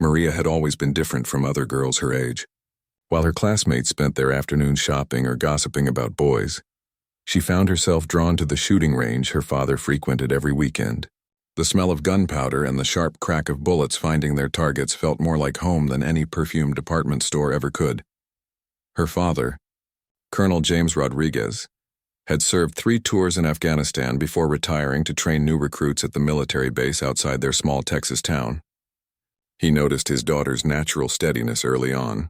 Maria had always been different from other girls her age. While her classmates spent their afternoons shopping or gossiping about boys, she found herself drawn to the shooting range her father frequented every weekend. The smell of gunpowder and the sharp crack of bullets finding their targets felt more like home than any perfumed department store ever could. Her father, Colonel James Rodriguez, had served 3 tours in Afghanistan before retiring to train new recruits at the military base outside their small Texas town. He noticed his daughter's natural steadiness early on.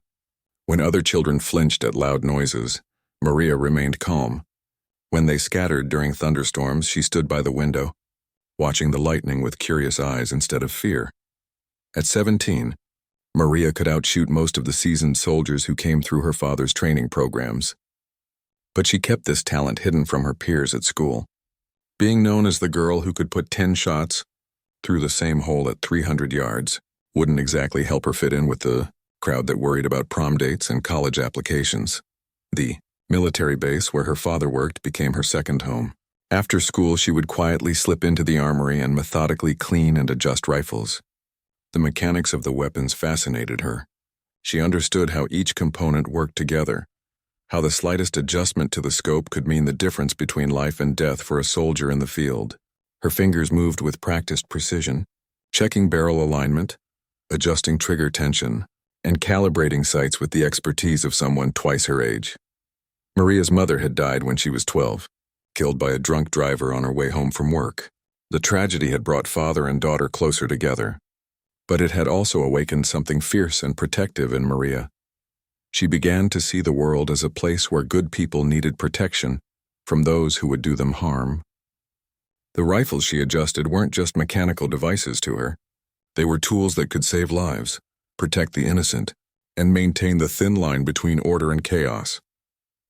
When other children flinched at loud noises, Maria remained calm. When they scattered during thunderstorms, she stood by the window, watching the lightning with curious eyes instead of fear. At 17, Maria could outshoot most of the seasoned soldiers who came through her father's training programs. But she kept this talent hidden from her peers at school. Being known as the girl who could put 10 shots through the same hole at 300 yards wouldn't exactly help her fit in with the crowd that worried about prom dates and college applications. The military base where her father worked became her second home. After school, she would quietly slip into the armory and methodically clean and adjust rifles. The mechanics of the weapons fascinated her. She understood how each component worked together, how the slightest adjustment to the scope could mean the difference between life and death for a soldier in the field. Her fingers moved with practiced precision, checking barrel alignment, adjusting trigger tension, and calibrating sights with the expertise of someone twice her age. Maria's mother had died when she was 12, killed by a drunk driver on her way home from work. The tragedy had brought father and daughter closer together, but it had also awakened something fierce and protective in Maria. She began to see the world as a place where good people needed protection from those who would do them harm. The rifles she adjusted weren't just mechanical devices to her. They were tools that could save lives, protect the innocent, and maintain the thin line between order and chaos.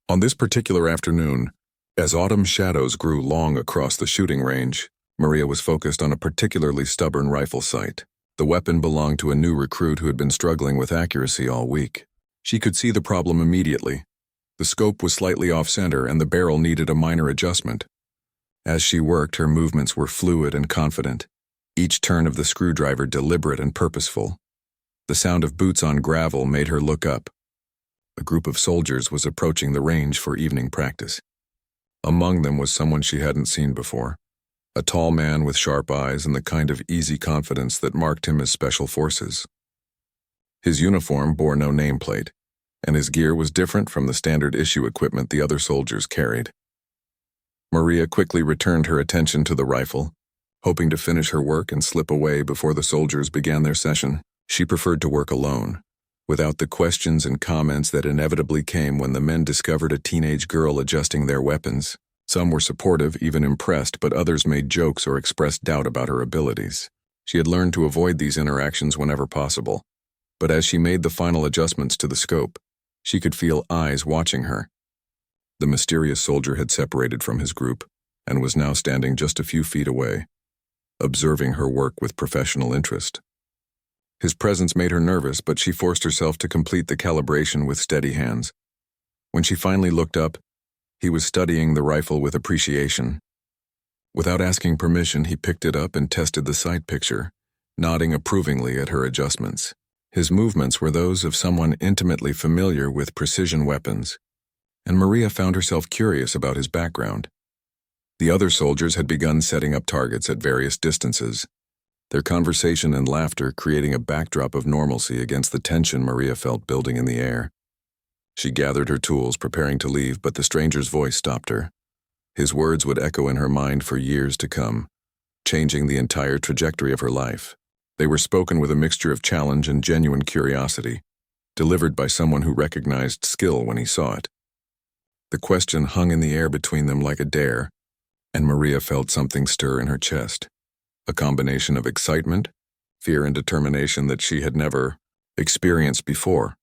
On this particular afternoon, as autumn shadows grew long across the shooting range, Maria was focused on a particularly stubborn rifle sight. The weapon belonged to a new recruit who had been struggling with accuracy all week. She could see the problem immediately. The scope was slightly off-center and the barrel needed a minor adjustment. As she worked, her movements were fluid and confident, each turn of the screwdriver deliberate and purposeful. The sound of boots on gravel made her look up. A group of soldiers was approaching the range for evening practice. Among them was someone she hadn't seen before, a tall man with sharp eyes and the kind of easy confidence that marked him as Special Forces. His uniform bore no nameplate, and his gear was different from the standard issue equipment the other soldiers carried. Maria quickly returned her attention to the rifle, hoping to finish her work and slip away before the soldiers began their session. She preferred to work alone, without the questions and comments that inevitably came when the men discovered a teenage girl adjusting their weapons. Some were supportive, even impressed, but others made jokes or expressed doubt about her abilities. She had learned to avoid these interactions whenever possible, but as she made the final adjustments to the scope, she could feel eyes watching her. The mysterious soldier had separated from his group and was now standing just a few feet away, observing her work with professional interest. His presence made her nervous, but she forced herself to complete the calibration with steady hands. When she finally looked up, he was studying the rifle with appreciation. Without asking permission, he picked it up and tested the sight picture, nodding approvingly at her adjustments. His movements were those of someone intimately familiar with precision weapons, and Maria found herself curious about his background. The other soldiers had begun setting up targets at various distances, their conversation and laughter creating a backdrop of normalcy against the tension Maria felt building in the air. She gathered her tools, preparing to leave, but the stranger's voice stopped her. His words would echo in her mind for years to come, changing the entire trajectory of her life. They were spoken with a mixture of challenge and genuine curiosity, delivered by someone who recognized skill when he saw it. The question hung in the air between them like a dare, and Maria felt something stir in her chest, a combination of excitement, fear, and determination that she had never experienced before.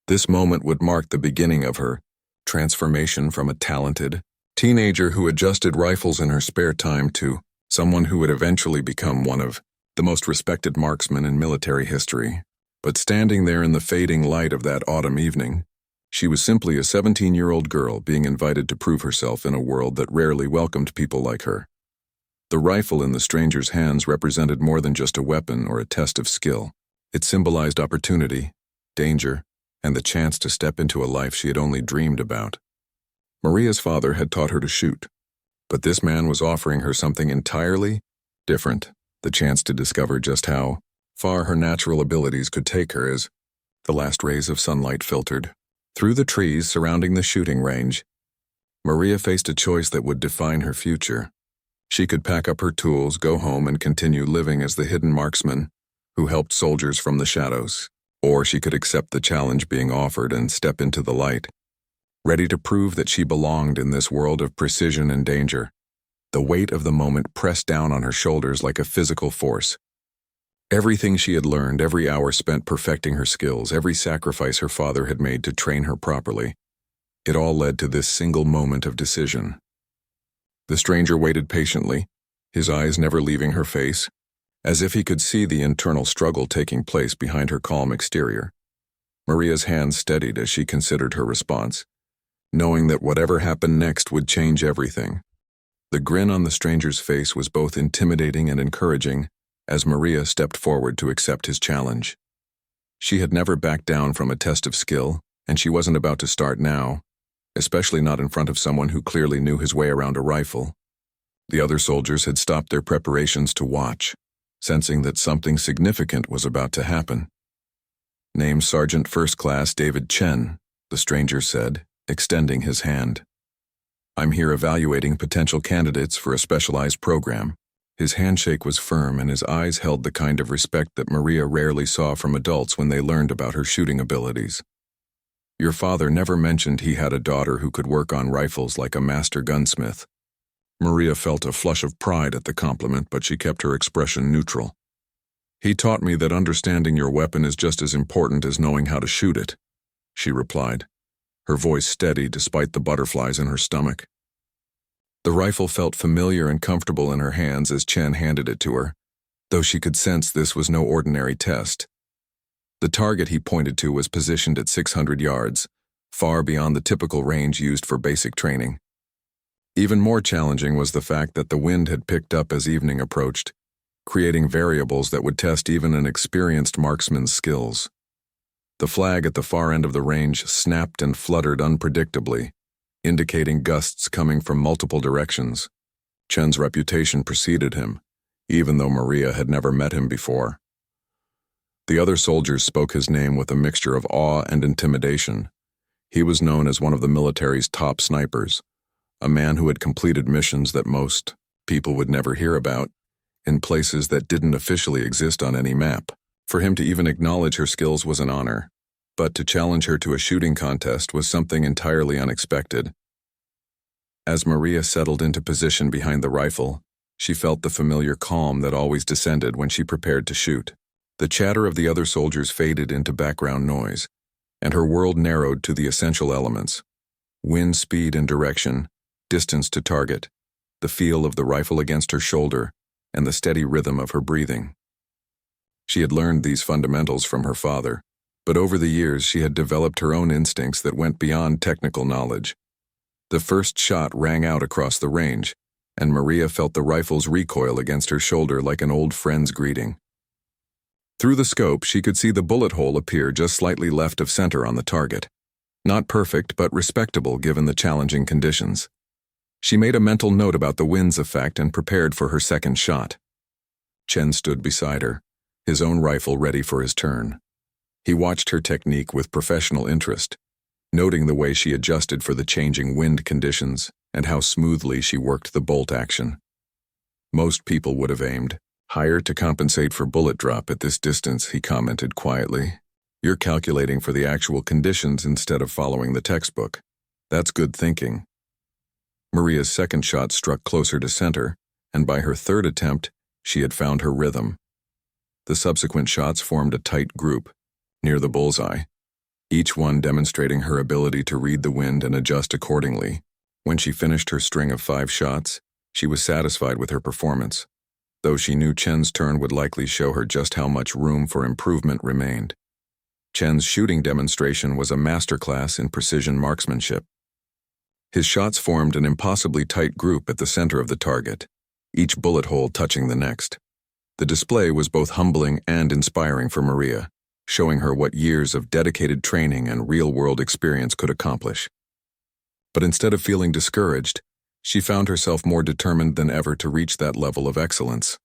This moment would mark the beginning of her transformation from a talented teenager who adjusted rifles in her spare time to someone who would eventually become one of the most respected marksmen in military history. But standing there in the fading light of that autumn evening, she was simply a 17-year-old girl being invited to prove herself in a world that rarely welcomed people like her. The rifle in the stranger's hands represented more than just a weapon or a test of skill. It symbolized opportunity, danger, and the chance to step into a life she had only dreamed about. Maria's father had taught her to shoot, but this man was offering her something entirely different, the chance to discover just how far her natural abilities could take her as the last rays of sunlight filtered through the trees surrounding the shooting range. Maria faced a choice that would define her future. She could pack up her tools, go home, and continue living as the hidden marksman who helped soldiers from the shadows, or she could accept the challenge being offered and step into the light, ready to prove that she belonged in this world of precision and danger. The weight of the moment pressed down on her shoulders like a physical force. Everything she had learned, every hour spent perfecting her skills, every sacrifice her father had made to train her properly, it all led to this single moment of decision. The stranger waited patiently, his eyes never leaving her face, as if he could see the internal struggle taking place behind her calm exterior. Maria's hands steadied as she considered her response, knowing that whatever happened next would change everything. The grin on the stranger's face was both intimidating and encouraging as Maria stepped forward to accept his challenge. She had never backed down from a test of skill, and she wasn't about to start now, especially not in front of someone who clearly knew his way around a rifle. The other soldiers had stopped their preparations to watch, sensing that something significant was about to happen. "Name Sergeant First Class David Chen," the stranger said, extending his hand. "I'm here evaluating potential candidates for a specialized program." His handshake was firm and his eyes held the kind of respect that Maria rarely saw from adults when they learned about her shooting abilities. "Your father never mentioned he had a daughter who could work on rifles like a master gunsmith." Maria felt a flush of pride at the compliment, but she kept her expression neutral. "He taught me that understanding your weapon is just as important as knowing how to shoot it," she replied, her voice steady despite the butterflies in her stomach. The rifle felt familiar and comfortable in her hands as Chen handed it to her, though she could sense this was no ordinary test. The target he pointed to was positioned at 600 yards, far beyond the typical range used for basic training. Even more challenging was the fact that the wind had picked up as evening approached, creating variables that would test even an experienced marksman's skills. The flag at the far end of the range snapped and fluttered unpredictably, indicating gusts coming from multiple directions. Chen's reputation preceded him, even though Maria had never met him before. The other soldiers spoke his name with a mixture of awe and intimidation. He was known as one of the military's top snipers, a man who had completed missions that most people would never hear about, in places that didn't officially exist on any map. For him to even acknowledge her skills was an honor, but to challenge her to a shooting contest was something entirely unexpected. As Maria settled into position behind the rifle, she felt the familiar calm that always descended when she prepared to shoot. The chatter of the other soldiers faded into background noise, and her world narrowed to the essential elements: wind speed and direction, distance to target, the feel of the rifle against her shoulder, and the steady rhythm of her breathing. She had learned these fundamentals from her father, but over the years she had developed her own instincts that went beyond technical knowledge. The first shot rang out across the range, and Maria felt the rifle's recoil against her shoulder like an old friend's greeting. Through the scope, she could see the bullet hole appear just slightly left of center on the target. Not perfect, but respectable given the challenging conditions. She made a mental note about the wind's effect and prepared for her second shot. Chen stood beside her, his own rifle ready for his turn. He watched her technique with professional interest, noting the way she adjusted for the changing wind conditions and how smoothly she worked the bolt action. Most people would have aimed higher to compensate for bullet drop at this distance, he commented quietly. "You're calculating for the actual conditions instead of following the textbook. That's good thinking." Maria's second shot struck closer to center, and by her third attempt, she had found her rhythm. The subsequent shots formed a tight group, near the bullseye, each one demonstrating her ability to read the wind and adjust accordingly. When she finished her string of 5 shots, she was satisfied with her performance, though she knew Chen's turn would likely show her just how much room for improvement remained. Chen's shooting demonstration was a masterclass in precision marksmanship. His shots formed an impossibly tight group at the center of the target, each bullet hole touching the next. The display was both humbling and inspiring for Maria, showing her what years of dedicated training and real-world experience could accomplish. But instead of feeling discouraged, she found herself more determined than ever to reach that level of excellence.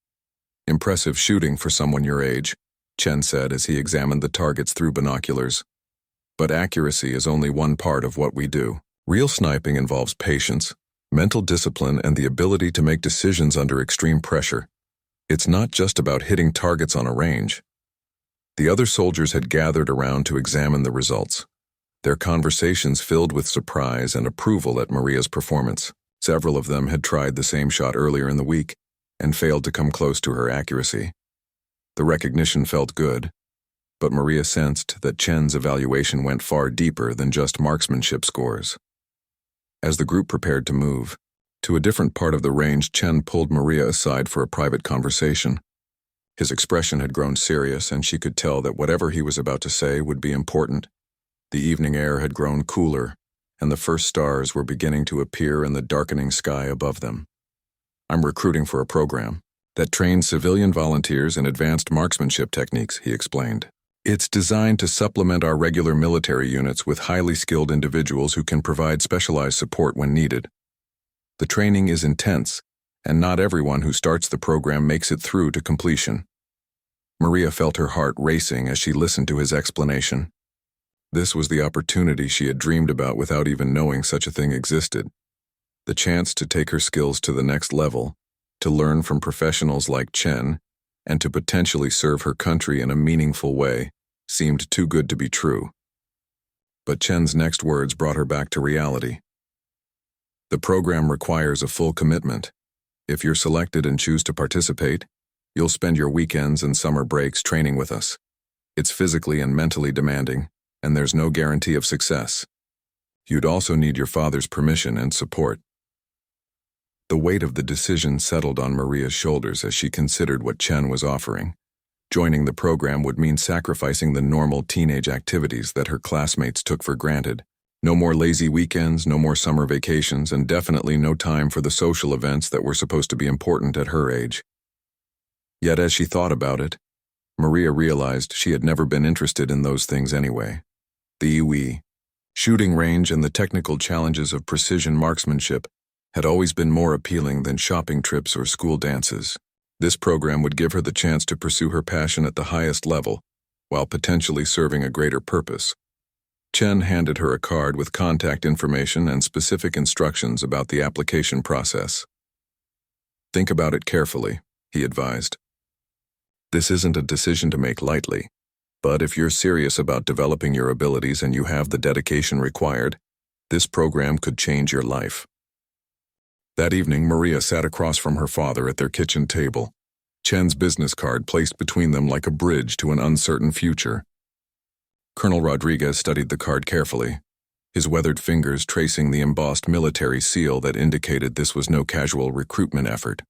"Impressive shooting for someone your age," Chen said as he examined the targets through binoculars. "But accuracy is only one part of what we do. Real sniping involves patience, mental discipline, and the ability to make decisions under extreme pressure. It's not just about hitting targets on a range." The other soldiers had gathered around to examine the results, their conversations filled with surprise and approval at Maria's performance. Several of them had tried the same shot earlier in the week and failed to come close to her accuracy. The recognition felt good, but Maria sensed that Chen's evaluation went far deeper than just marksmanship scores. As the group prepared to move to a different part of the range, Chen pulled Maria aside for a private conversation. His expression had grown serious, and she could tell that whatever he was about to say would be important. The evening air had grown cooler, and the first stars were beginning to appear in the darkening sky above them. "I'm recruiting for a program that trains civilian volunteers in advanced marksmanship techniques," he explained. "It's designed to supplement our regular military units with highly skilled individuals who can provide specialized support when needed. The training is intense, and not everyone who starts the program makes it through to completion." Maria felt her heart racing as she listened to his explanation. This was the opportunity she had dreamed about without even knowing such a thing existed. The chance to take her skills to the next level, to learn from professionals like Chen, and to potentially serve her country in a meaningful way, seemed too good to be true. But Chen's next words brought her back to reality. "The program requires a full commitment. If you're selected and choose to participate, you'll spend your weekends and summer breaks training with us. It's physically and mentally demanding, and there's no guarantee of success. You'd also need your father's permission and support." The weight of the decision settled on Maria's shoulders as she considered what Chen was offering. Joining the program would mean sacrificing the normal teenage activities that her classmates took for granted. No more lazy weekends, no more summer vacations, and definitely no time for the social events that were supposed to be important at her age. Yet as she thought about it, Maria realized she had never been interested in those things anyway. The IWI, shooting range, and the technical challenges of precision marksmanship had always been more appealing than shopping trips or school dances. This program would give her the chance to pursue her passion at the highest level, while potentially serving a greater purpose. Chen handed her a card with contact information and specific instructions about the application process. "Think about it carefully," he advised. "This isn't a decision to make lightly, but if you're serious about developing your abilities and you have the dedication required, this program could change your life." That evening, Maria sat across from her father at their kitchen table, Chen's business card placed between them like a bridge to an uncertain future. Colonel Rodriguez studied the card carefully, his weathered fingers tracing the embossed military seal that indicated this was no casual recruitment effort.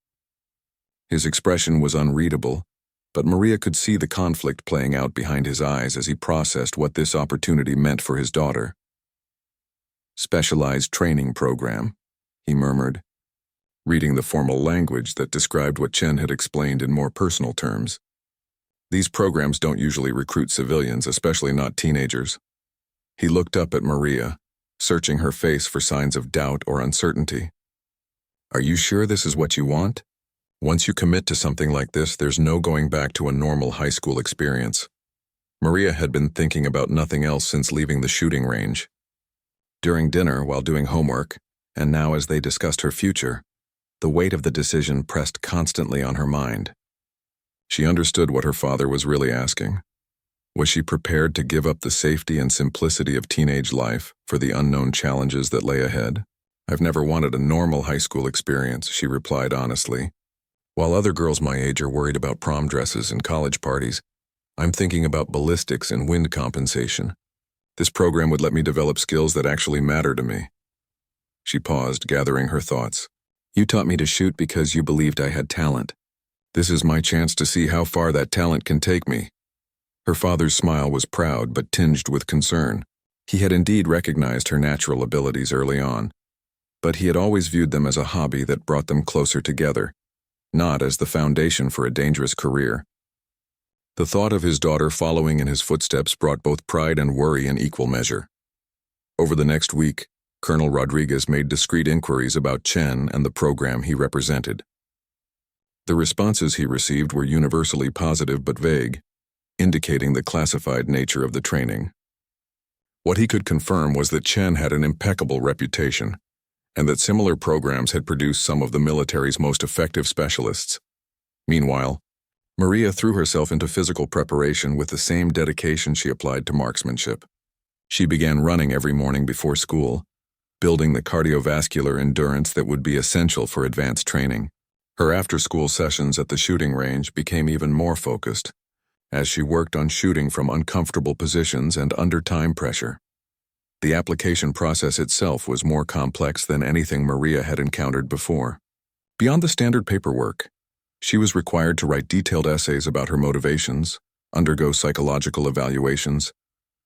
His expression was unreadable, but Maria could see the conflict playing out behind his eyes as he processed what this opportunity meant for his daughter. "Specialized training program," he murmured, reading the formal language that described what Chen had explained in more personal terms. "These programs don't usually recruit civilians, especially not teenagers." He looked up at Maria, searching her face for signs of doubt or uncertainty. "Are you sure this is what you want? Once you commit to something like this, there's no going back to a normal high school experience." Maria had been thinking about nothing else since leaving the shooting range. During dinner, while doing homework, and now as they discussed her future, the weight of the decision pressed constantly on her mind. She understood what her father was really asking. Was she prepared to give up the safety and simplicity of teenage life for the unknown challenges that lay ahead? "I've never wanted a normal high school experience," she replied honestly. "While other girls my age are worried about prom dresses and college parties, I'm thinking about ballistics and wind compensation. This program would let me develop skills that actually matter to me." She paused, gathering her thoughts. "You taught me to shoot because you believed I had talent. This is my chance to see how far that talent can take me." Her father's smile was proud but tinged with concern. He had indeed recognized her natural abilities early on, but he had always viewed them as a hobby that brought them closer together. not as the foundation for a dangerous career. The thought of his daughter following in his footsteps brought both pride and worry in equal measure. Over the next week, Colonel Rodriguez made discreet inquiries about Chen and the program he represented. The responses he received were universally positive but vague, indicating the classified nature of the training. What he could confirm was that Chen had an impeccable reputation, and that similar programs had produced some of the military's most effective specialists. Meanwhile, Maria threw herself into physical preparation with the same dedication she applied to marksmanship. She began running every morning before school, building the cardiovascular endurance that would be essential for advanced training. Her after-school sessions at the shooting range became even more focused, as she worked on shooting from uncomfortable positions and under time pressure. The application process itself was more complex than anything Maria had encountered before. Beyond the standard paperwork, she was required to write detailed essays about her motivations, undergo psychological evaluations,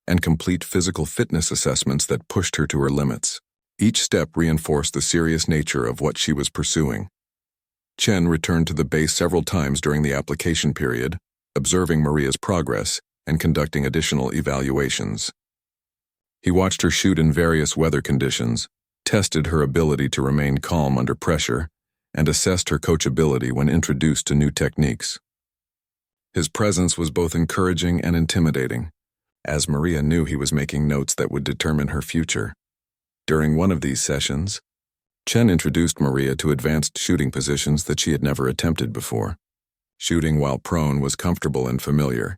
and complete physical fitness assessments that pushed her to her limits. Each step reinforced the serious nature of what she was pursuing. Chen returned to the base several times during the application period, observing Maria's progress and conducting additional evaluations. He watched her shoot in various weather conditions, tested her ability to remain calm under pressure, and assessed her coachability when introduced to new techniques. His presence was both encouraging and intimidating, as Maria knew he was making notes that would determine her future. During one of these sessions, Chen introduced Maria to advanced shooting positions that she had never attempted before. Shooting while prone was comfortable and familiar,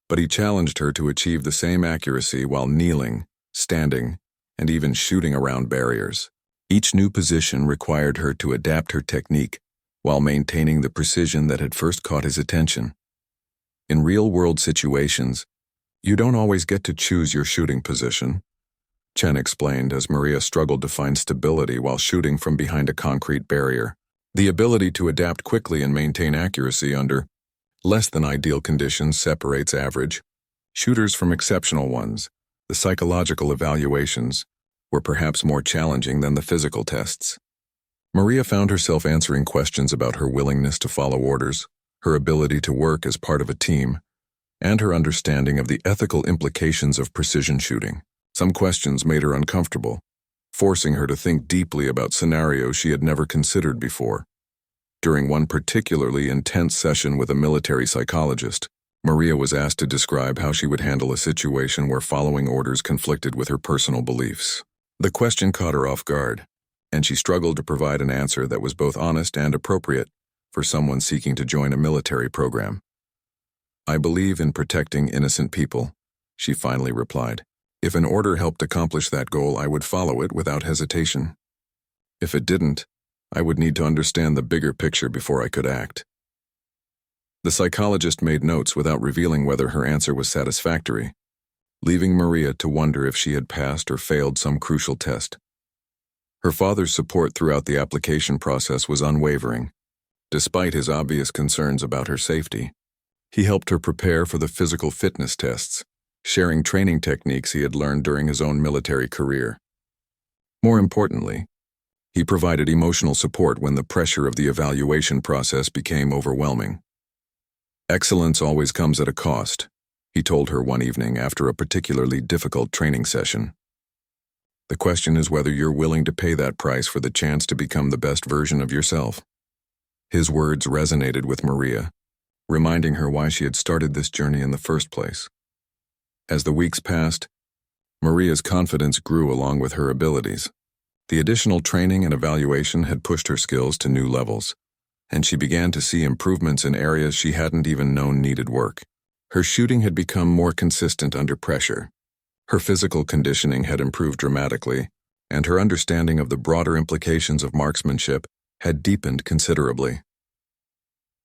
but he challenged her to achieve the same accuracy while kneeling, standing, and even shooting around barriers. Each new position required her to adapt her technique while maintaining the precision that had first caught his attention. In real-world situations, you don't always get to choose your shooting position, Chen explained as Maria struggled to find stability while shooting from behind a concrete barrier. The ability to adapt quickly and maintain accuracy under less than ideal conditions separates average shooters from exceptional ones. The psychological evaluations were perhaps more challenging than the physical tests. Maria found herself answering questions about her willingness to follow orders, her ability to work as part of a team, and her understanding of the ethical implications of precision shooting. Some questions made her uncomfortable, forcing her to think deeply about scenarios she had never considered before. During one particularly intense session with a military psychologist, Maria was asked to describe how she would handle a situation where following orders conflicted with her personal beliefs. The question caught her off guard, and she struggled to provide an answer that was both honest and appropriate for someone seeking to join a military program. "I believe in protecting innocent people," she finally replied. "If an order helped accomplish that goal, I would follow it without hesitation. If it didn't, I would need to understand the bigger picture before I could act." The psychologist made notes without revealing whether her answer was satisfactory, leaving Maria to wonder if she had passed or failed some crucial test. Her father's support throughout the application process was unwavering, despite his obvious concerns about her safety. He helped her prepare for the physical fitness tests, sharing training techniques he had learned during his own military career. More importantly, he provided emotional support when the pressure of the evaluation process became overwhelming. "Excellence always comes at a cost," he told her one evening after a particularly difficult training session. "The question is whether you're willing to pay that price for the chance to become the best version of yourself." His words resonated with Maria, reminding her why she had started this journey in the first place. As the weeks passed, Maria's confidence grew along with her abilities. The additional training and evaluation had pushed her skills to new levels, and she began to see improvements in areas she hadn't even known needed work. Her shooting had become more consistent under pressure. Her physical conditioning had improved dramatically, and her understanding of the broader implications of marksmanship had deepened considerably.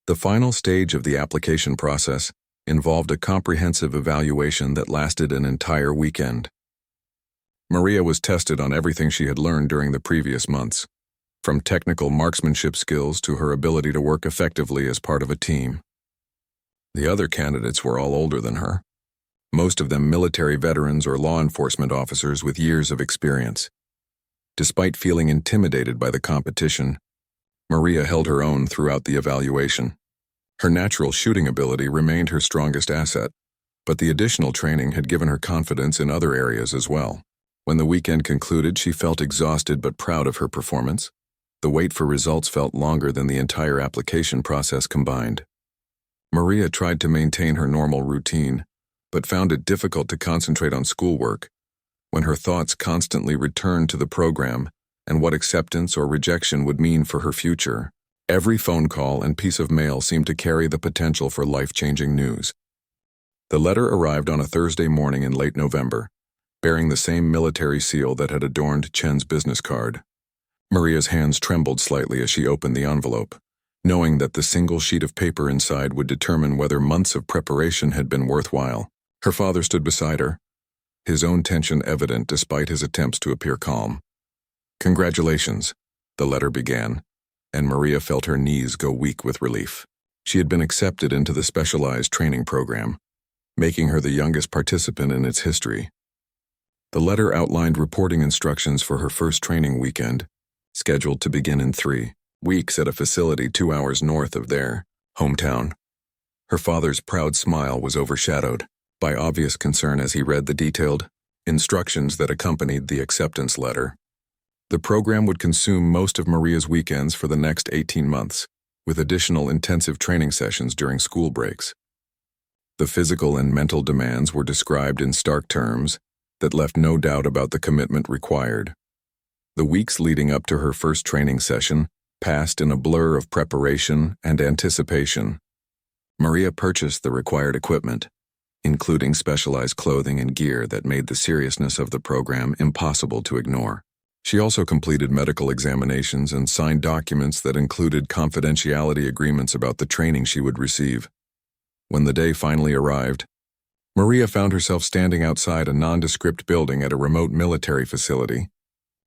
The final stage of the application process involved a comprehensive evaluation that lasted an entire weekend. Maria was tested on everything she had learned during the previous months, from technical marksmanship skills to her ability to work effectively as part of a team. The other candidates were all older than her, most of them military veterans or law enforcement officers with years of experience. Despite feeling intimidated by the competition, Maria held her own throughout the evaluation. Her natural shooting ability remained her strongest asset, but the additional training had given her confidence in other areas as well. When the weekend concluded, she felt exhausted but proud of her performance. The wait for results felt longer than the entire application process combined. Maria tried to maintain her normal routine, but found it difficult to concentrate on schoolwork when her thoughts constantly returned to the program and what acceptance or rejection would mean for her future. Every phone call and piece of mail seemed to carry the potential for life-changing news. The letter arrived on a Thursday morning in late November, bearing the same military seal that had adorned Chen's business card. Maria's hands trembled slightly as she opened the envelope, knowing that the single sheet of paper inside would determine whether months of preparation had been worthwhile. Her father stood beside her, his own tension evident despite his attempts to appear calm. "Congratulations," the letter began, and Maria felt her knees go weak with relief. She had been accepted into the specialized training program, making her the youngest participant in its history. The letter outlined reporting instructions for her first training weekend, scheduled to begin in 3 weeks at a facility 2 hours north of their hometown. Her father's proud smile was overshadowed by obvious concern as he read the detailed instructions that accompanied the acceptance letter. The program would consume most of Maria's weekends for the next 18 months, with additional intensive training sessions during school breaks. The physical and mental demands were described in stark terms that left no doubt about the commitment required. The weeks leading up to her first training session passed in a blur of preparation and anticipation. Maria purchased the required equipment, including specialized clothing and gear that made the seriousness of the program impossible to ignore. She also completed medical examinations and signed documents that included confidentiality agreements about the training she would receive. When the day finally arrived, Maria found herself standing outside a nondescript building at a remote military facility,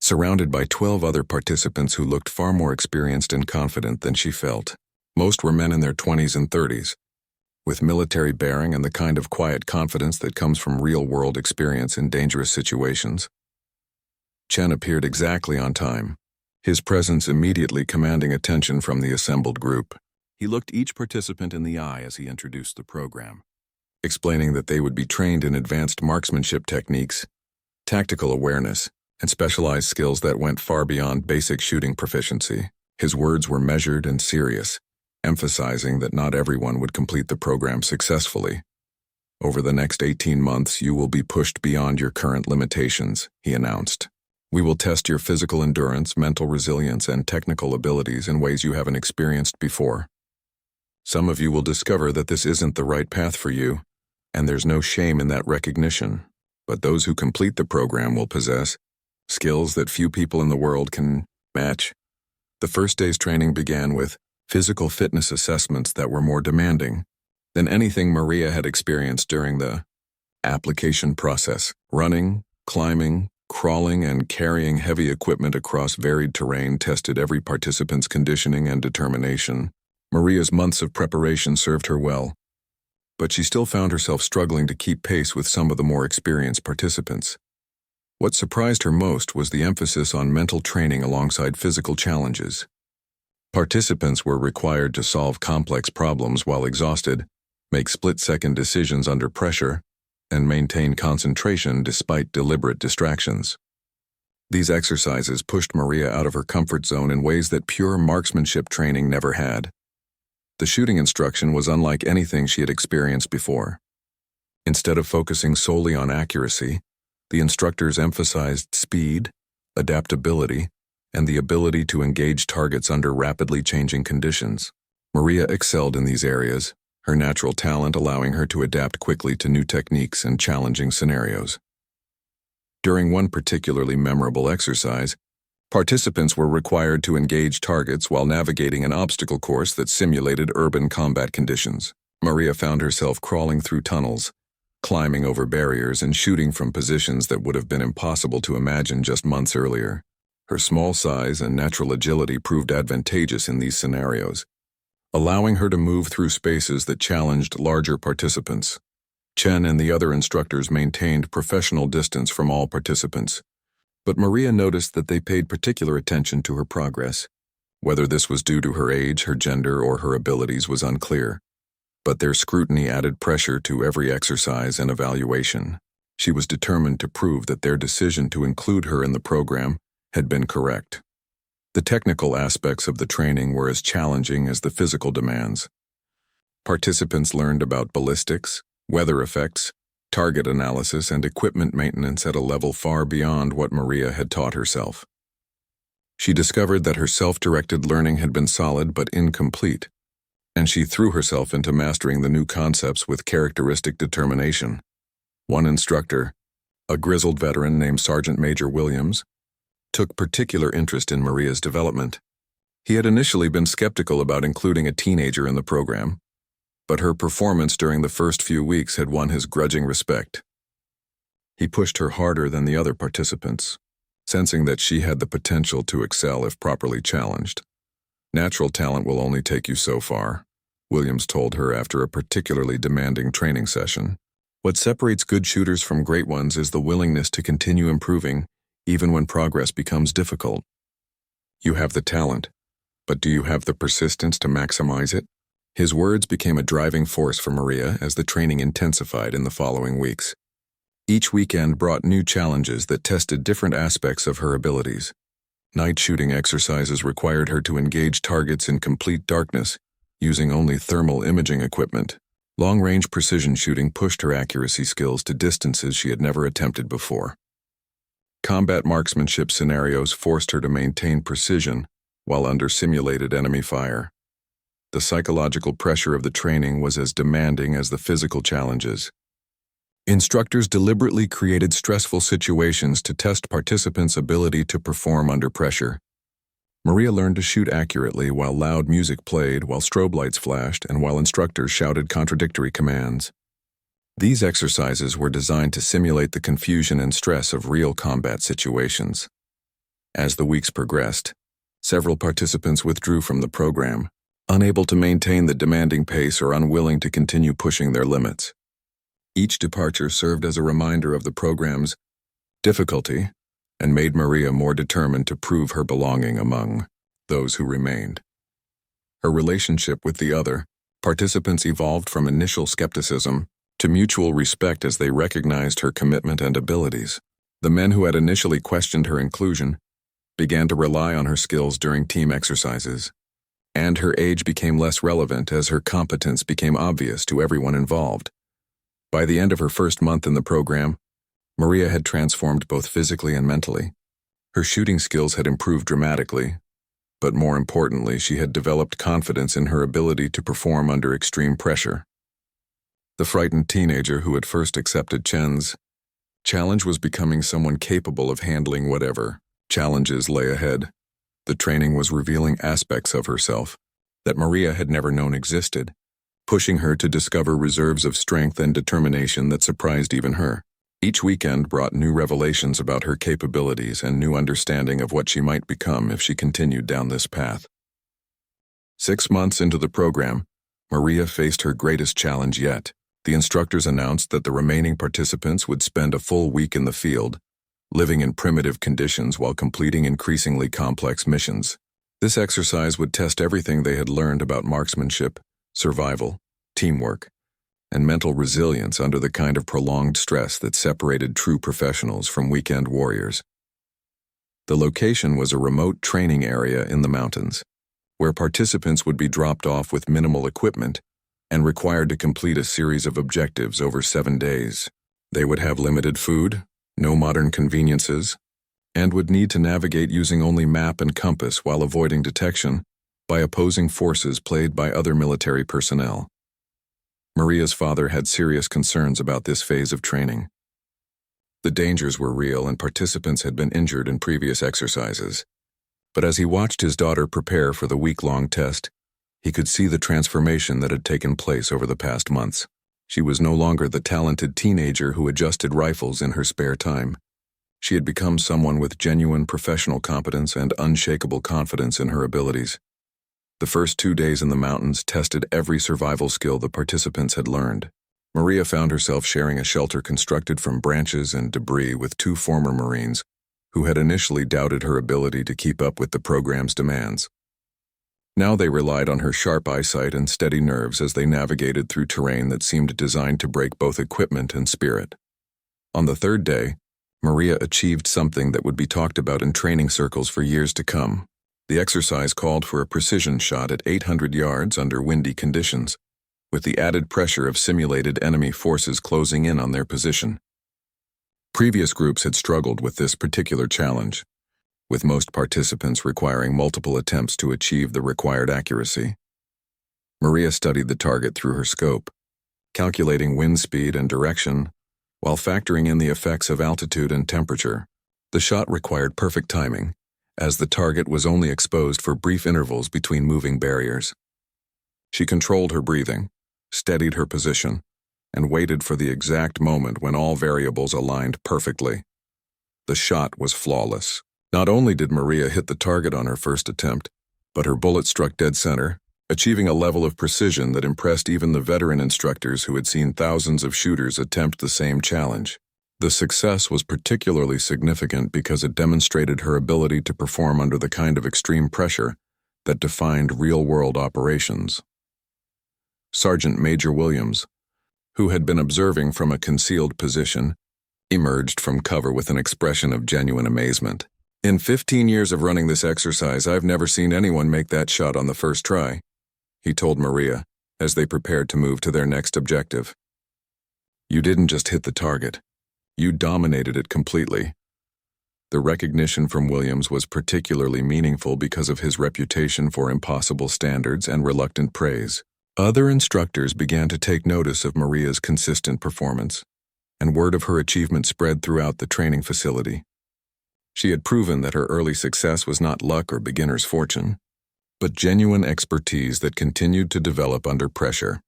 surrounded by 12 other participants who looked far more experienced and confident than she felt. Most were men in their 20s and 30s, with military bearing and the kind of quiet confidence that comes from real-world experience in dangerous situations. Chen appeared exactly on time, his presence immediately commanding attention from the assembled group. He looked each participant in the eye as he introduced the program, explaining that they would be trained in advanced marksmanship techniques, tactical awareness, and specialized skills that went far beyond basic shooting proficiency. His words were measured and serious, emphasizing that not everyone would complete the program successfully. "Over the next 18 months, you will be pushed beyond your current limitations," he announced. "We will test your physical endurance, mental resilience, and technical abilities in ways you haven't experienced before. Some of you will discover that this isn't the right path for you, and there's no shame in that recognition. But those who complete the program will possess skills that few people in the world can match." The first day's training began with physical fitness assessments that were more demanding than anything Maria had experienced during the application process. Running, climbing, crawling, and carrying heavy equipment across varied terrain tested every participant's conditioning and determination. Maria's months of preparation served her well, but she still found herself struggling to keep pace with some of the more experienced participants. What surprised her most was the emphasis on mental training alongside physical challenges. Participants were required to solve complex problems while exhausted, make split-second decisions under pressure, and maintain concentration despite deliberate distractions. These exercises pushed Maria out of her comfort zone in ways that pure marksmanship training never had. The shooting instruction was unlike anything she had experienced before. Instead of focusing solely on accuracy, the instructors emphasized speed, adaptability, and the ability to engage targets under rapidly changing conditions. Maria excelled in these areas, her natural talent allowing her to adapt quickly to new techniques and challenging scenarios. During one particularly memorable exercise, participants were required to engage targets while navigating an obstacle course that simulated urban combat conditions. Maria found herself crawling through tunnels, climbing over barriers, and shooting from positions that would have been impossible to imagine just months earlier. Her small size and natural agility proved advantageous in these scenarios, allowing her to move through spaces that challenged larger participants. Chen and the other instructors maintained professional distance from all participants, but Maria noticed that they paid particular attention to her progress, Whether this was due to her age, her gender, or her abilities was unclear. But their scrutiny added pressure to every exercise and evaluation. She was determined to prove that their decision to include her in the program had been correct. The technical aspects of the training were as challenging as the physical demands. Participants learned about ballistics, weather effects, target analysis, and equipment maintenance at a level far beyond what Maria had taught herself. She discovered that her self-directed learning had been solid but incomplete, and she threw herself into mastering the new concepts with characteristic determination. One instructor, a grizzled veteran named Sergeant Major Williams, took particular interest in Maria's development. He had initially been skeptical about including a teenager in the program, but her performance during the first few weeks had won his grudging respect. He pushed her harder than the other participants, sensing that she had the potential to excel if properly challenged. "Natural talent will only take you so far," Williams told her after a particularly demanding training session. "What separates good shooters from great ones is the willingness to continue improving, even when progress becomes difficult. You have the talent, but do you have the persistence to maximize it?" His words became a driving force for Maria as the training intensified in the following weeks. Each weekend brought new challenges that tested different aspects of her abilities. Night shooting exercises required her to engage targets in complete darkness, using only thermal imaging equipment. Long-range precision shooting pushed her accuracy skills to distances she had never attempted before. Combat marksmanship scenarios forced her to maintain precision while under simulated enemy fire. The psychological pressure of the training was as demanding as the physical challenges. Instructors deliberately created stressful situations to test participants' ability to perform under pressure. Maria learned to shoot accurately while loud music played, while strobe lights flashed, and while instructors shouted contradictory commands. These exercises were designed to simulate the confusion and stress of real combat situations. As the weeks progressed, several participants withdrew from the program, unable to maintain the demanding pace or unwilling to continue pushing their limits. Each departure served as a reminder of the program's difficulty and made Maria more determined to prove her belonging among those who remained. Her relationship with the other participants evolved from initial skepticism to mutual respect as they recognized her commitment and abilities. The men who had initially questioned her inclusion began to rely on her skills during team exercises, and her age became less relevant as her competence became obvious to everyone involved. By the end of her first month in the program, Maria had transformed both physically and mentally. Her shooting skills had improved dramatically, but more importantly, she had developed confidence in her ability to perform under extreme pressure. The frightened teenager who had first accepted Chen's challenge was becoming someone capable of handling whatever challenges lay ahead. The training was revealing aspects of herself that Maria had never known existed, pushing her to discover reserves of strength and determination that surprised even her. Each weekend brought new revelations about her capabilities and new understanding of what she might become if she continued down this path. 6 months into the program, Maria faced her greatest challenge yet. The instructors announced that the remaining participants would spend a full week in the field, living in primitive conditions while completing increasingly complex missions. This exercise would test everything they had learned about marksmanship, survival, teamwork, and mental resilience under the kind of prolonged stress that separated true professionals from weekend warriors. The location was a remote training area in the mountains, where participants would be dropped off with minimal equipment and required to complete a series of objectives over 7 days. They would have limited food, no modern conveniences, and would need to navigate using only map and compass while avoiding detection by opposing forces played by other military personnel. Maria's father had serious concerns about this phase of training. The dangers were real and participants had been injured in previous exercises. But as he watched his daughter prepare for the week-long test, he could see the transformation that had taken place over the past months. She was no longer the talented teenager who adjusted rifles in her spare time. She had become someone with genuine professional competence and unshakable confidence in her abilities. The first 2 days in the mountains tested every survival skill the participants had learned. Maria found herself sharing a shelter constructed from branches and debris with 2 former Marines who had initially doubted her ability to keep up with the program's demands. Now they relied on her sharp eyesight and steady nerves as they navigated through terrain that seemed designed to break both equipment and spirit. On the third day, Maria achieved something that would be talked about in training circles for years to come. The exercise called for a precision shot at 800 yards under windy conditions, with the added pressure of simulated enemy forces closing in on their position. Previous groups had struggled with this particular challenge, with most participants requiring multiple attempts to achieve the required accuracy. Maria studied the target through her scope, calculating wind speed and direction, while factoring in the effects of altitude and temperature. The shot required perfect timing, as the target was only exposed for brief intervals between moving barriers. She controlled her breathing, steadied her position, and waited for the exact moment when all variables aligned perfectly. The shot was flawless. Not only did Maria hit the target on her first attempt, but her bullet struck dead center, achieving a level of precision that impressed even the veteran instructors who had seen thousands of shooters attempt the same challenge. The success was particularly significant because it demonstrated her ability to perform under the kind of extreme pressure that defined real-world operations. Sergeant Major Williams, who had been observing from a concealed position, emerged from cover with an expression of genuine amazement. "In 15 years of running this exercise, I've never seen anyone make that shot on the first try," he told Maria as they prepared to move to their next objective. "You didn't just hit the target. You dominated it completely." The recognition from Williams was particularly meaningful because of his reputation for impossible standards and reluctant praise. Other instructors began to take notice of Maria's consistent performance, and word of her achievement spread throughout the training facility. She had proven that her early success was not luck or beginner's fortune, but genuine expertise that continued to develop under pressure.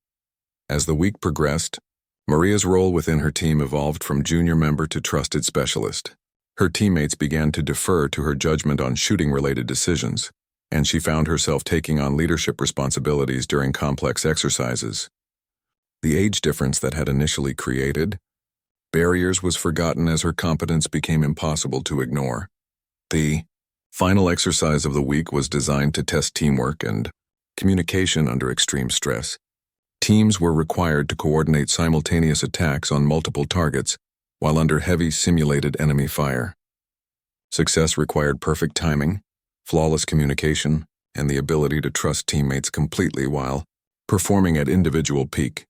As the week progressed, Maria's role within her team evolved from junior member to trusted specialist. Her teammates began to defer to her judgment on shooting-related decisions, and she found herself taking on leadership responsibilities during complex exercises. The age difference that had initially created barriers was forgotten as her competence became impossible to ignore. The final exercise of the week was designed to test teamwork and communication under extreme stress. Teams were required to coordinate simultaneous attacks on multiple targets while under heavy simulated enemy fire. Success required perfect timing, flawless communication, and the ability to trust teammates completely while performing at individual peak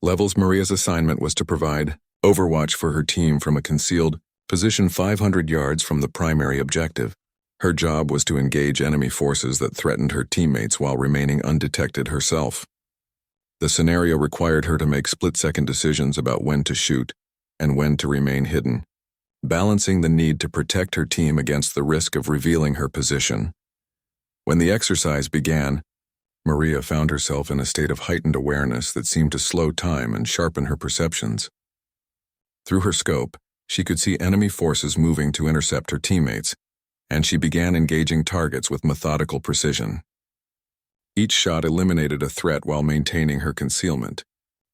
levels. Maria's assignment was to provide overwatch for her team from a concealed position 500 yards from the primary objective. Her job was to engage enemy forces that threatened her teammates while remaining undetected herself. The scenario required her to make split-second decisions about when to shoot and when to remain hidden, balancing the need to protect her team against the risk of revealing her position. When the exercise began, Maria found herself in a state of heightened awareness that seemed to slow time and sharpen her perceptions. Through her scope, she could see enemy forces moving to intercept her teammates, and she began engaging targets with methodical precision. Each shot eliminated a threat while maintaining her concealment,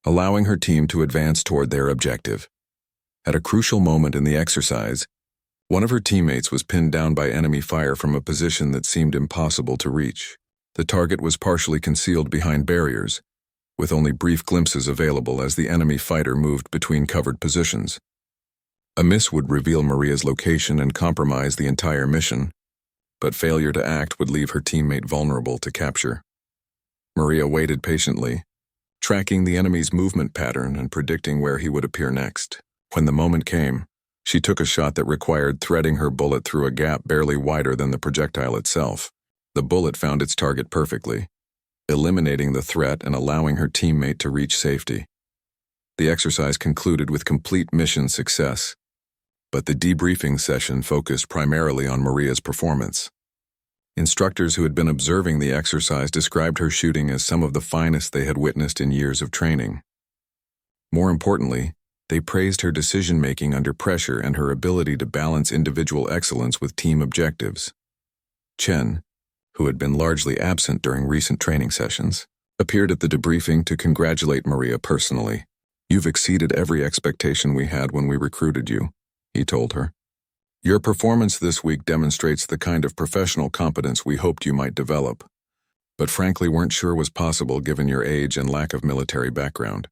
allowing her team to advance toward their objective. At a crucial moment in the exercise, one of her teammates was pinned down by enemy fire from a position that seemed impossible to reach. The target was partially concealed behind barriers, with only brief glimpses available as the enemy fighter moved between covered positions. A miss would reveal Maria's location and compromise the entire mission, but failure to act would leave her teammate vulnerable to capture. Maria waited patiently, tracking the enemy's movement pattern and predicting where he would appear next. When the moment came, she took a shot that required threading her bullet through a gap barely wider than the projectile itself. The bullet found its target perfectly, eliminating the threat and allowing her teammate to reach safety. The exercise concluded with complete mission success, but the debriefing session focused primarily on Maria's performance. Instructors who had been observing the exercise described her shooting as some of the finest they had witnessed in years of training. More importantly, they praised her decision-making under pressure and her ability to balance individual excellence with team objectives. Chen, who had been largely absent during recent training sessions, appeared at the debriefing to congratulate Maria personally. "You've exceeded every expectation we had when we recruited you," he told her. "Your performance this week demonstrates the kind of professional competence we hoped you might develop." but frankly weren't sure was possible given your age and lack of military background.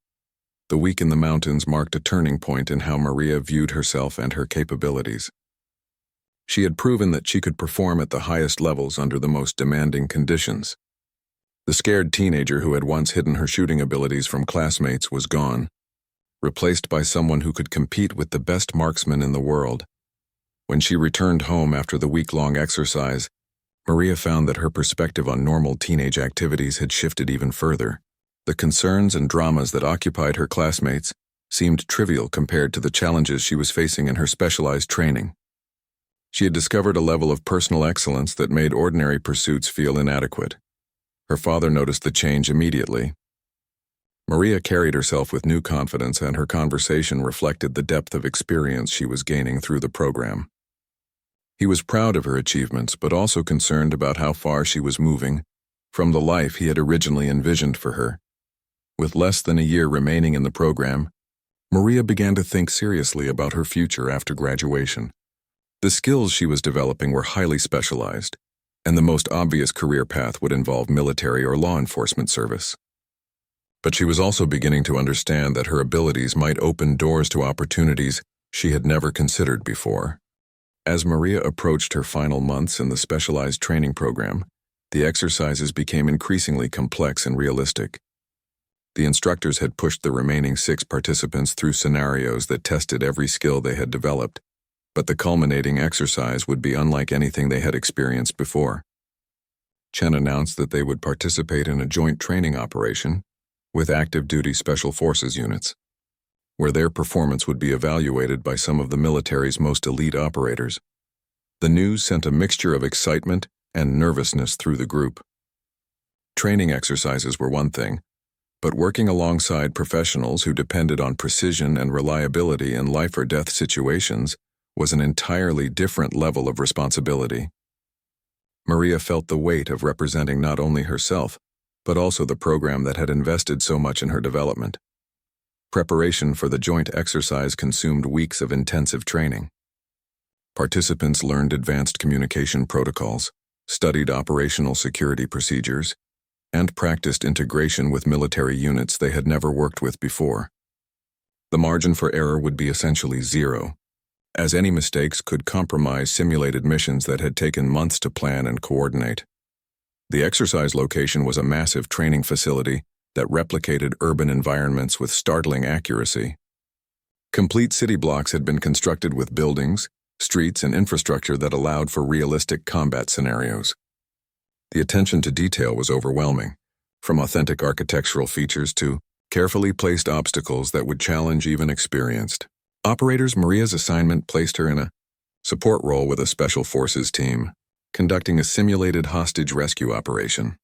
The week in the mountains marked a turning point in how Maria viewed herself and her capabilities. She had proven that she could perform at the highest levels under the most demanding conditions. The scared teenager who had once hidden her shooting abilities from classmates was gone, replaced by someone who could compete with the best marksman in the world. When she returned home after the week-long exercise, Maria found that her perspective on normal teenage activities had shifted even further. The concerns and dramas that occupied her classmates seemed trivial compared to the challenges she was facing in her specialized training. She had discovered a level of personal excellence that made ordinary pursuits feel inadequate. Her father noticed the change immediately. Maria carried herself with new confidence, and her conversation reflected the depth of experience she was gaining through the program. He was proud of her achievements, but also concerned about how far she was moving from the life he had originally envisioned for her. With less than a year remaining in the program, Maria began to think seriously about her future after graduation. The skills she was developing were highly specialized, and the most obvious career path would involve military or law enforcement service. But she was also beginning to understand that her abilities might open doors to opportunities she had never considered before. As Maria approached her final months in the specialized training program, the exercises became increasingly complex and realistic. The instructors had pushed the remaining 6 participants through scenarios that tested every skill they had developed, but the culminating exercise would be unlike anything they had experienced before. Chen announced that they would participate in a joint training operation with active duty special forces units, where their performance would be evaluated by some of the military's most elite operators. The news sent a mixture of excitement and nervousness through the group. Training exercises were one thing, but working alongside professionals who depended on precision and reliability in life-or-death situations was an entirely different level of responsibility. Maria felt the weight of representing not only herself, but also the program that had invested so much in her development. Preparation for the joint exercise consumed weeks of intensive training. Participants learned advanced communication protocols, studied operational security procedures, and practiced integration with military units they had never worked with before. The margin for error would be essentially zero, as any mistakes could compromise simulated missions that had taken months to plan and coordinate. The exercise location was a massive training facility that replicated urban environments with startling accuracy. Complete city blocks had been constructed with buildings, streets, and infrastructure that allowed for realistic combat scenarios. The attention to detail was overwhelming, from authentic architectural features to carefully placed obstacles that would challenge even experienced operators. Maria's assignment placed her in a support role with a special forces team, conducting a simulated hostage rescue operation.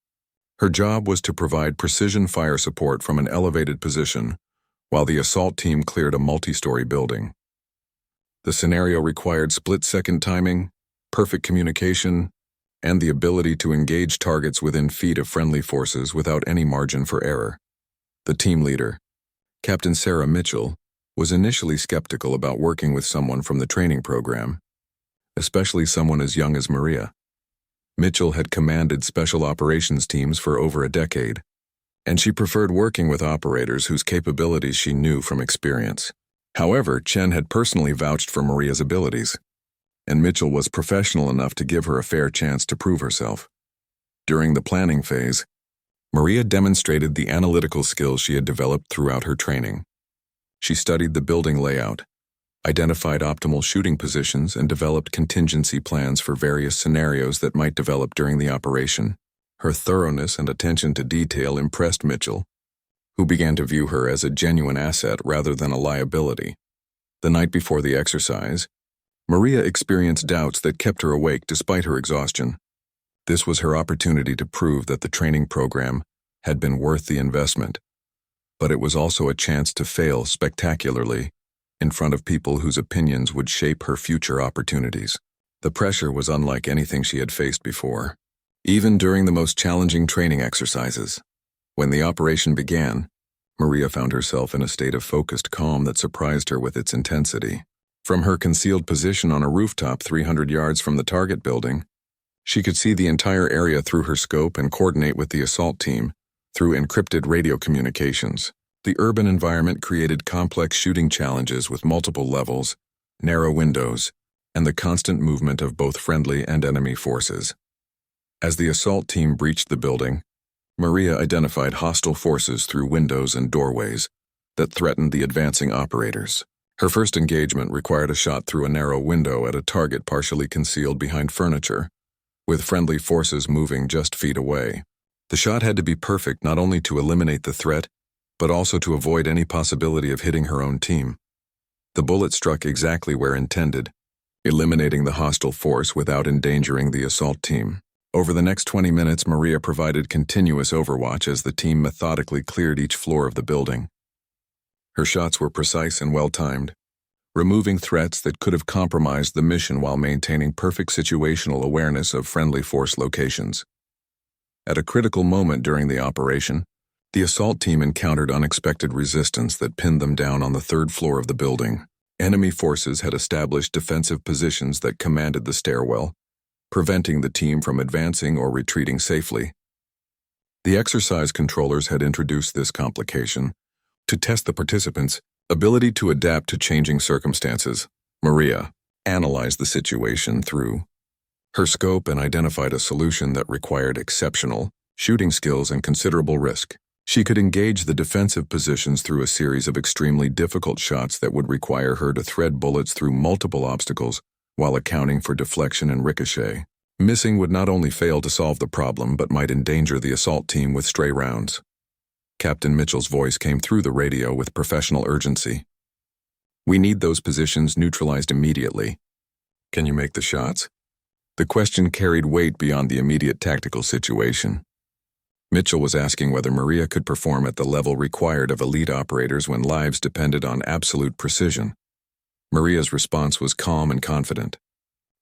Her job was to provide precision fire support from an elevated position, while the assault team cleared a multi-story building. The scenario required split-second timing, perfect communication, and the ability to engage targets within feet of friendly forces without any margin for error. The team leader, Captain Sarah Mitchell, was initially skeptical about working with someone from the training program, especially someone as young as Maria. Mitchell had commanded special operations teams for over a decade, and she preferred working with operators whose capabilities she knew from experience. However, Chen had personally vouched for Maria's abilities, and Mitchell was professional enough to give her a fair chance to prove herself. During the planning phase, Maria demonstrated the analytical skills she had developed throughout her training. She studied the building layout, identified optimal shooting positions, and developed contingency plans for various scenarios that might develop during the operation. Her thoroughness and attention to detail impressed Mitchell, who began to view her as a genuine asset rather than a liability. The night before the exercise, Maria experienced doubts that kept her awake despite her exhaustion. This was her opportunity to prove that the training program had been worth the investment, but it was also a chance to fail spectacularly in front of people whose opinions would shape her future opportunities. The pressure was unlike anything she had faced before, even during the most challenging training exercises. When the operation began, Maria found herself in a state of focused calm that surprised her with its intensity. From her concealed position on a rooftop 300 yards from the target building, She could see the entire area through her scope and coordinate with the assault team through encrypted radio communications. The urban environment created complex shooting challenges with multiple levels, narrow windows, and the constant movement of both friendly and enemy forces. As the assault team breached the building, Maria identified hostile forces through windows and doorways that threatened the advancing operators. Her first engagement required a shot through a narrow window at a target partially concealed behind furniture, with friendly forces moving just feet away. The shot had to be perfect not only to eliminate the threat, but also to avoid any possibility of hitting her own team. The bullet struck exactly where intended, eliminating the hostile force without endangering the assault team. Over the next 20 minutes, Maria provided continuous overwatch as the team methodically cleared each floor of the building. Her shots were precise and well-timed, removing threats that could have compromised the mission while maintaining perfect situational awareness of friendly force locations. At a critical moment during the operation, the assault team encountered unexpected resistance that pinned them down on the third floor of the building. Enemy forces had established defensive positions that commanded the stairwell, preventing the team from advancing or retreating safely. The exercise controllers had introduced this complication to test the participants' ability to adapt to changing circumstances. Maria analyzed the situation through her scope and identified a solution that required exceptional shooting skills and considerable risk. She could engage the defensive positions through a series of extremely difficult shots that would require her to thread bullets through multiple obstacles while accounting for deflection and ricochet. Missing would not only fail to solve the problem but might endanger the assault team with stray rounds. Captain Mitchell's voice came through the radio with professional urgency. "We need those positions neutralized immediately. Can you make the shots?" The question carried weight beyond the immediate tactical situation. Mitchell was asking whether Maria could perform at the level required of elite operators when lives depended on absolute precision. Maria's response was calm and confident.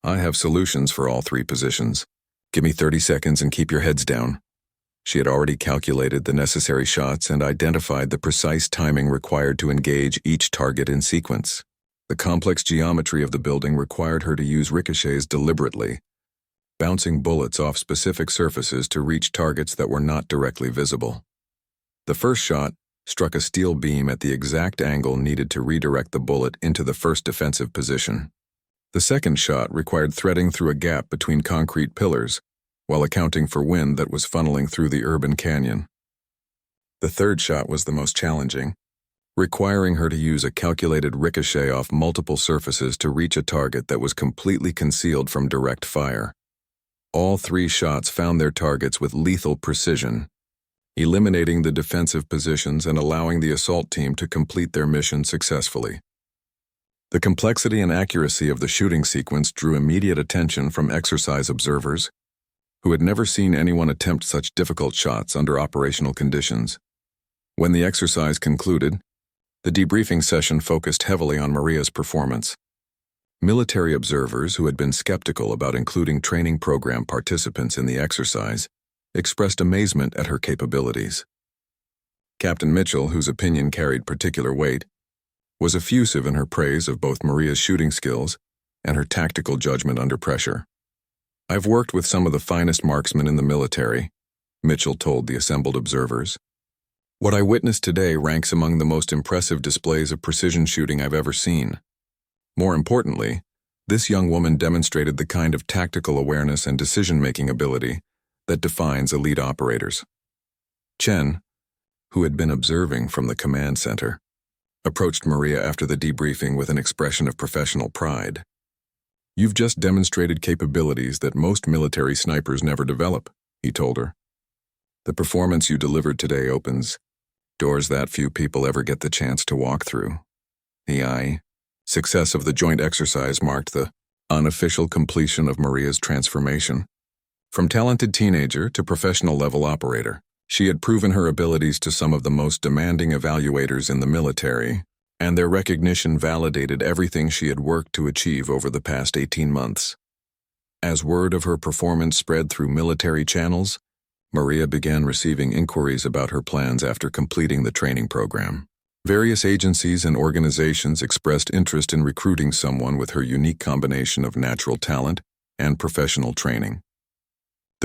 "I have solutions for all three positions. Give me 30 seconds and keep your heads down." She had already calculated the necessary shots and identified the precise timing required to engage each target in sequence. The complex geometry of the building required her to use ricochets deliberately, bouncing bullets off specific surfaces to reach targets that were not directly visible. The first shot struck a steel beam at the exact angle needed to redirect the bullet into the first defensive position. The second shot required threading through a gap between concrete pillars, while accounting for wind that was funneling through the urban canyon. The third shot was the most challenging, requiring her to use a calculated ricochet off multiple surfaces to reach a target that was completely concealed from direct fire. All three shots found their targets with lethal precision, eliminating the defensive positions and allowing the assault team to complete their mission successfully. The complexity and accuracy of the shooting sequence drew immediate attention from exercise observers, who had never seen anyone attempt such difficult shots under operational conditions. When the exercise concluded, the debriefing session focused heavily on Maria's performance. Military observers who had been skeptical about including training program participants in the exercise expressed amazement at her capabilities. Captain Mitchell, whose opinion carried particular weight, was effusive in her praise of both Maria's shooting skills and her tactical judgment under pressure. "I've worked with some of the finest marksmen in the military," Mitchell told the assembled observers. "What I witnessed today ranks among the most impressive displays of precision shooting I've ever seen. More importantly, this young woman demonstrated the kind of tactical awareness and decision-making ability that defines elite operators." Chen, who had been observing from the command center, approached Maria after the debriefing with an expression of professional pride. "You've just demonstrated capabilities that most military snipers never develop," he told her. "The performance you delivered today opens doors that few people ever get the chance to walk through." The success of the joint exercise marked the unofficial completion of Maria's transformation. From talented teenager to professional-level operator, she had proven her abilities to some of the most demanding evaluators in the military, and their recognition validated everything she had worked to achieve over the past 18 months. As word of her performance spread through military channels, Maria began receiving inquiries about her plans after completing the training program. Various agencies and organizations expressed interest in recruiting someone with her unique combination of natural talent and professional training.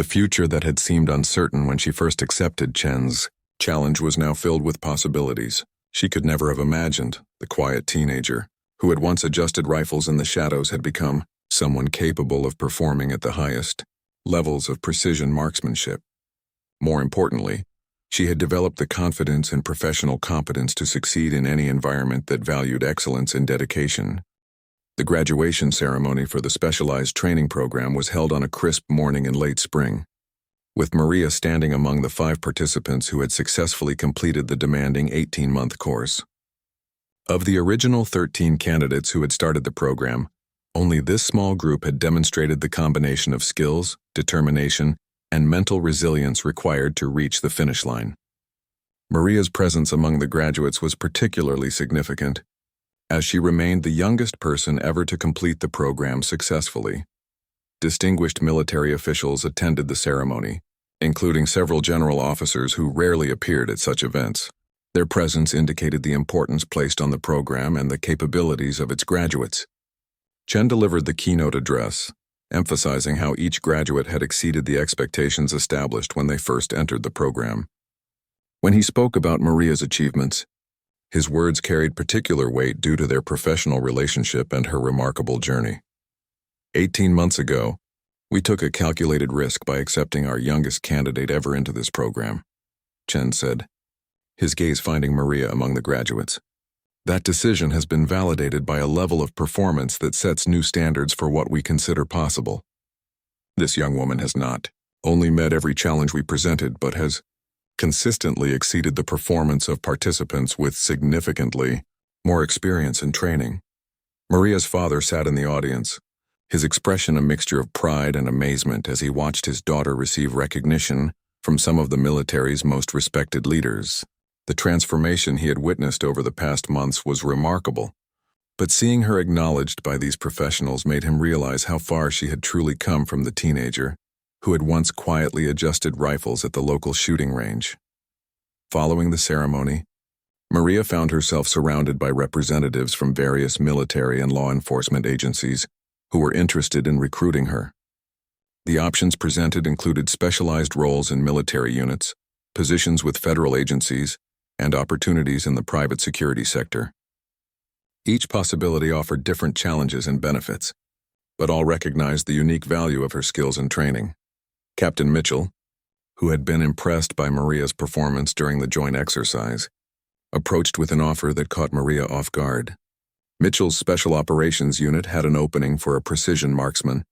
The future that had seemed uncertain when she first accepted Chen's challenge was now filled with possibilities. She could never have imagined the quiet teenager who had once adjusted rifles in the shadows had become someone capable of performing at the highest levels of precision marksmanship. More importantly, she had developed the confidence and professional competence to succeed in any environment that valued excellence and dedication. The graduation ceremony for the specialized training program was held on a crisp morning in late spring, with Maria standing among the 5 participants who had successfully completed the demanding 18-month course. Of the original 13 candidates who had started the program, only this small group had demonstrated the combination of skills, determination, and mental resilience required to reach the finish line. Maria's presence among the graduates was particularly significant, as she remained the youngest person ever to complete the program successfully. Distinguished military officials attended the ceremony, including several general officers who rarely appeared at such events. Their presence indicated the importance placed on the program and the capabilities of its graduates. Chen delivered the keynote address, emphasizing how each graduate had exceeded the expectations established when they first entered the program. When he spoke about Maria's achievements, his words carried particular weight due to their professional relationship and her remarkable journey. 18 months ago, we took a calculated risk by accepting our youngest candidate ever into this program, Chen said, his gaze finding Maria among the graduates. That decision has been validated by a level of performance that sets new standards for what we consider possible. This young woman has not only met every challenge we presented, but has consistently exceeded the performance of participants with significantly more experience and training. Maria's father sat in the audience, his expression a mixture of pride and amazement as he watched his daughter receive recognition from some of the military's most respected leaders. The transformation he had witnessed over the past months was remarkable, but seeing her acknowledged by these professionals made him realize how far she had truly come from the teenager who had once quietly adjusted rifles at the local shooting range. Following the ceremony, Maria found herself surrounded by representatives from various military and law enforcement agencies who were interested in recruiting her. The options presented included specialized roles in military units, positions with federal agencies, and opportunities in the private security sector. Each possibility offered different challenges and benefits, but all recognized the unique value of her skills and training. Captain Mitchell, who had been impressed by Maria's performance during the joint exercise, approached with an offer that caught Maria off guard. Mitchell's Special Operations Unit had an opening for a precision marksman,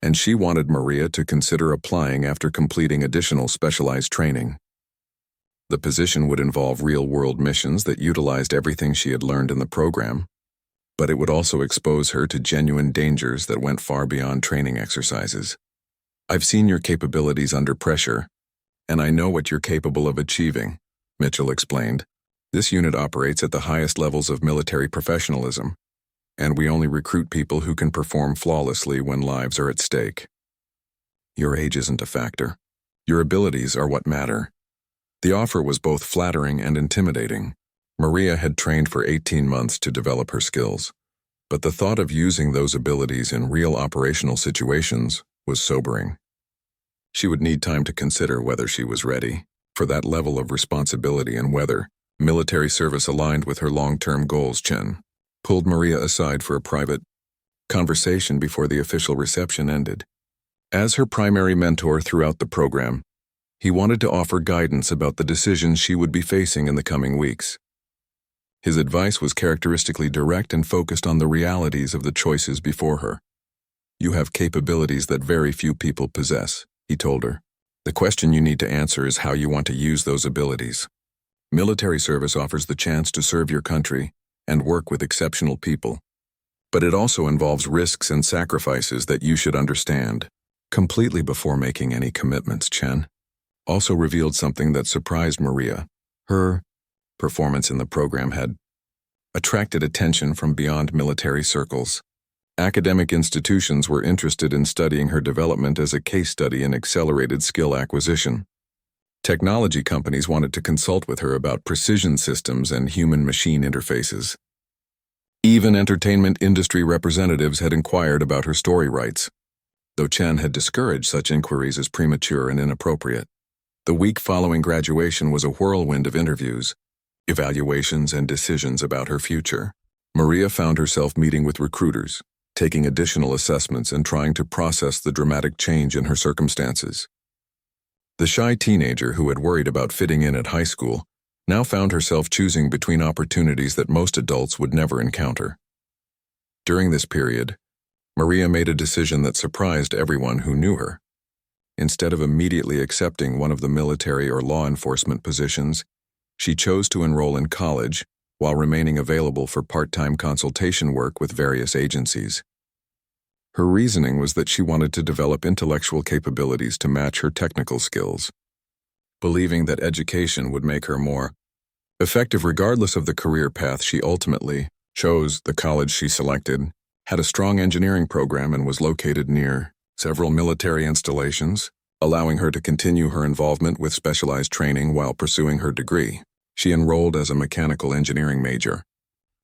and she wanted Maria to consider applying after completing additional specialized training. The position would involve real-world missions that utilized everything she had learned in the program, but it would also expose her to genuine dangers that went far beyond training exercises. "I've seen your capabilities under pressure, and I know what you're capable of achieving," Mitchell explained. "This unit operates at the highest levels of military professionalism, and we only recruit people who can perform flawlessly when lives are at stake. Your age isn't a factor. Your abilities are what matter." The offer was both flattering and intimidating. Maria had trained for 18 months to develop her skills, but the thought of using those abilities in real operational situations was sobering. She would need time to consider whether she was ready for that level of responsibility and whether military service aligned with her long-term goals. Chen pulled Maria aside for a private conversation before the official reception ended. As her primary mentor throughout the program, he wanted to offer guidance about the decisions she would be facing in the coming weeks. His advice was characteristically direct and focused on the realities of the choices before her. "You have capabilities that very few people possess," he told her. "The question you need to answer is how you want to use those abilities. Military service offers the chance to serve your country and work with exceptional people, but it also involves risks and sacrifices that you should understand completely before making any commitments." Chen also revealed something that surprised Maria. Her performance in the program had attracted attention from beyond military circles. Academic institutions were interested in studying her development as a case study in accelerated skill acquisition. Technology companies wanted to consult with her about precision systems and human-machine interfaces. Even entertainment industry representatives had inquired about her story rights. though Chen had discouraged such inquiries as premature and inappropriate. The week following graduation was a whirlwind of interviews, evaluations, and decisions about her future. Maria found herself meeting with recruiters, taking additional assessments and trying to process the dramatic change in her circumstances. The shy teenager who had worried about fitting in at high school now found herself choosing between opportunities that most adults would never encounter. During this period, Maria made a decision that surprised everyone who knew her. Instead of immediately accepting one of the military or law enforcement positions, she chose to enroll in college while remaining available for part-time consultation work with various agencies. Her reasoning was that she wanted to develop intellectual capabilities to match her technical skills, believing that education would make her more effective regardless of the career path she ultimately chose. The college she selected had a strong engineering program and was located near several military installations, allowing her to continue her involvement with specialized training while pursuing her degree. She enrolled as a mechanical engineering major,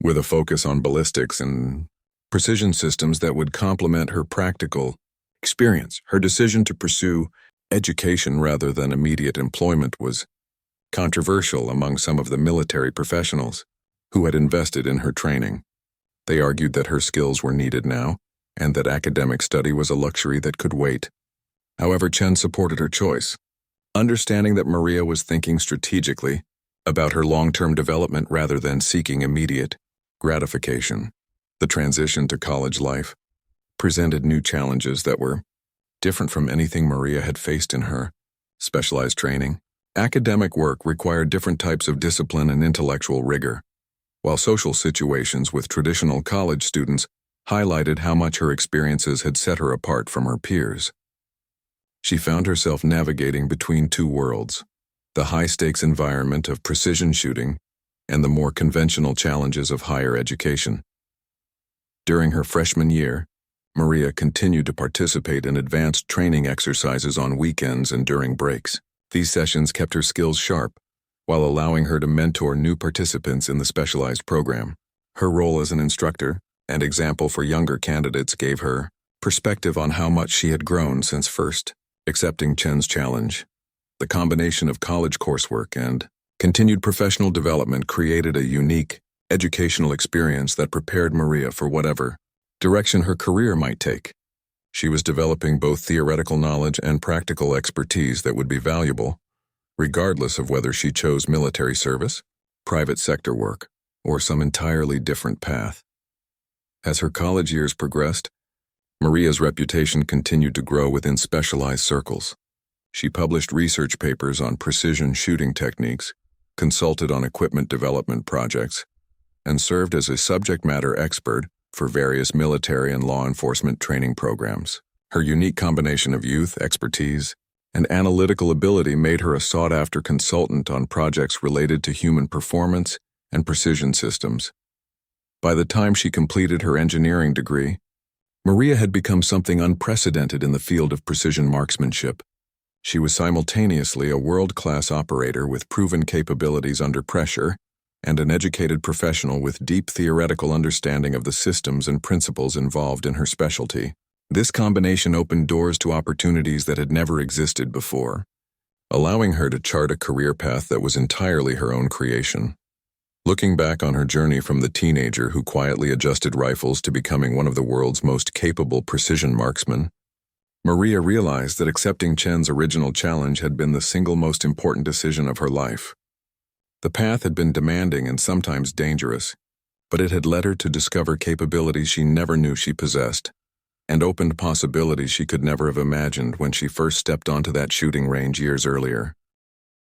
with a focus on ballistics and precision systems that would complement her practical experience. Her decision to pursue education rather than immediate employment was controversial among some of the military professionals who had invested in her training. They argued that her skills were needed now, and that academic study was a luxury that could wait. However, Chen supported her choice, understanding that Maria was thinking strategically about her long-term development rather than seeking immediate gratification. The transition to college life presented new challenges that were different from anything Maria had faced in her specialized training. Academic work required different types of discipline and intellectual rigor, while social situations with traditional college students highlighted how much her experiences had set her apart from her peers. She found herself navigating between two worlds, the high-stakes environment of precision shooting and the more conventional challenges of higher education. During her freshman year, Maria continued to participate in advanced training exercises on weekends and during breaks. These sessions kept her skills sharp, while allowing her to mentor new participants in the specialized program. Her role as an instructor and example for younger candidates gave her perspective on how much she had grown since first accepting Chen's challenge. The combination of college coursework and continued professional development created a unique educational experience that prepared Maria for whatever direction her career might take. She was developing both theoretical knowledge and practical expertise that would be valuable, regardless of whether she chose military service, private sector work, or some entirely different path. As her college years progressed, Maria's reputation continued to grow within specialized circles. She published research papers on precision shooting techniques, consulted on equipment development projects, and served as a subject matter expert for various military and law enforcement training programs. Her unique combination of youth, expertise, and analytical ability made her a sought-after consultant on projects related to human performance and precision systems. By the time she completed her engineering degree, Maria had become something unprecedented in the field of precision marksmanship. She was simultaneously a world-class operator with proven capabilities under pressure and an educated professional with deep theoretical understanding of the systems and principles involved in her specialty. This combination opened doors to opportunities that had never existed before, allowing her to chart a career path that was entirely her own creation. Looking back on her journey from the teenager who quietly adjusted rifles to becoming one of the world's most capable precision marksmen, Maria realized that accepting Chen's original challenge had been the single most important decision of her life. The path had been demanding and sometimes dangerous, but it had led her to discover capabilities she never knew she possessed, and opened possibilities she could never have imagined when she first stepped onto that shooting range years earlier.